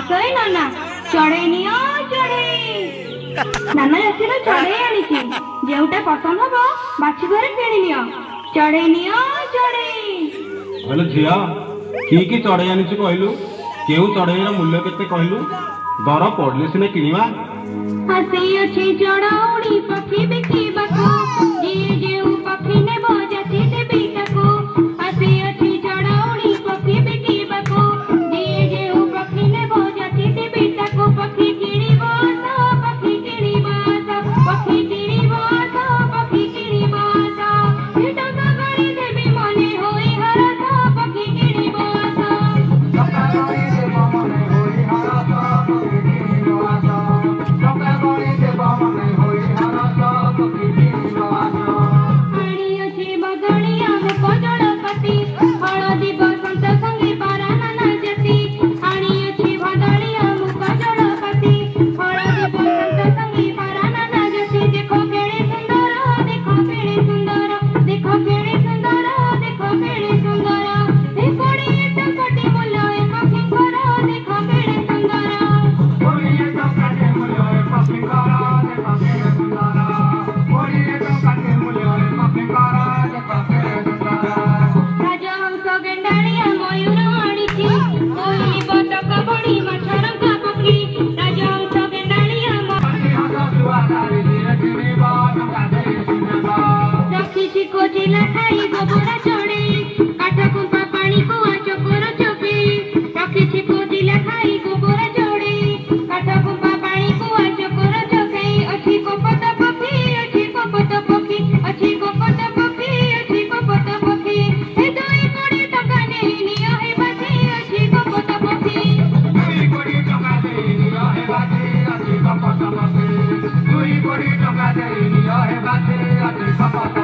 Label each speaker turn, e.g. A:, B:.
A: ଆସରେ ନାନା ଚଢେଇ ନିଅ ଚଢେଇ। ନାନା ଜାତିର ଚଢେଇ ଆଣିଛି, ଯେଉଁଟା ପସନ୍ଦ ହବ ବାଛି ଧରି କିଣି ନିଅ। ଚଢେଇ ନିଅ ଚଢେଇ।
B: ହେଲେ ଝିଅ କି ଚଢେଇ ଆଣିଛୁ କହିଲୁ? କେଉଁ ଚଢେଇର ମୂଲ୍ୟ କେତେ କହିଲୁ? ଦର ପଡିଲେ ସିନା କିଣିବା।
A: ହସି ଅଛି ଚଢଉଣି ପକ୍ଷୀ ବିକିବାକୁ, ଯିଏ ଯେଉଁ ପକ୍ଷୀ ନେବ ଜାତି ଦେବି ତାକୁ। ହସି ଅଛି ଚଢଉଣି ପକ୍ଷୀ ବିକିବାକୁ, ଯିଏ ଯେଉଁ ପକ୍ଷୀ ନେବ ଜାତି ଦେବି ତାକୁ। ପକ୍ଷୀ କିଣିବ ତ ପକ୍ଷୀ କିଣିବ ତ ପକ୍ଷୀ କିଣିବ ତ ପକ୍ଷୀ କିଣିବ ତ ଟଙ୍କା ଗଣି ଦେବି ମନେ ହୋଇ ହରସ। ପକ୍ଷୀ କିଣିବ ତ ଆଣିଅଛି ବଦଳିଆ ମୁକ ଜଳପତି, ହଳଦୀ ବସନ୍ତ ସଙ୍ଗେ ପାରା ନାନା ଜାତି। ଆଣିଅଛି ବଦଳିଆ ମୁକ ଜଳପତି, ହଳଦୀ ବସନ୍ତ ସଙ୍ଗେ ପାରା ନାନା ଜାତି। ଦେଖ କେଡ଼େ ସୁନ୍ଦର, ଦେଖ କେଡ଼େ ସୁନ୍ଦର, ଦେଖ କେଡ଼େ ସୁନ୍ଦର, ଦେଖ କେଡ଼େ ସୁନ୍ଦର। ଏ 20 ଟଙ୍କାଟି ମୂଲ୍ୟ ଏ ପକ୍ଷୀଙ୍କର, ଦେଖ କେଡ଼େ ସୁନ୍ଦର। ରାଜହଂସ ଗେଣ୍ଡାଳିଆ ମୟୂର ଆଣିଛି, କୋଇଲି ବତକ ବଣି ମାଛରଙ୍କା ପକ୍ଷୀ। ରାଜହଂସ ଗେଣ୍ଡାଳିଆ ରଖିଛି କୋଚିଲା ଖାଇ ଗୋବରା ଚଢ଼େଇ, କାଠ କୁମ୍ପା ପାଣି କୁଆ ଚୋକର ଚୋପେଇ। ରଖିଛି କୋଚିଲା ଖାଇ ଗୋବରା ଚଢ଼େଇ, କାଠ କୁମ୍ପା ପାଣି କୁଆ ଚୋକର ଚୋପେଇ। ଅଛି କପଟ ପକ୍ଷୀ, ଅଛି କପଟ ପକ୍ଷୀ, ଅଛି କପଟ ପକ୍ଷୀ, ଅଛି କପଟ ପକ୍ଷୀ। ଏ 2 ଟଙ୍କା ନେଇ ନିଅ ହେ ବାଛି, ଅଛି କପଟ ପକ୍ଷୀ।
C: $2 ଟଙ୍କା ଦେଇ ନିଅ ହେ ବାଛି, ଅଛି କପଟ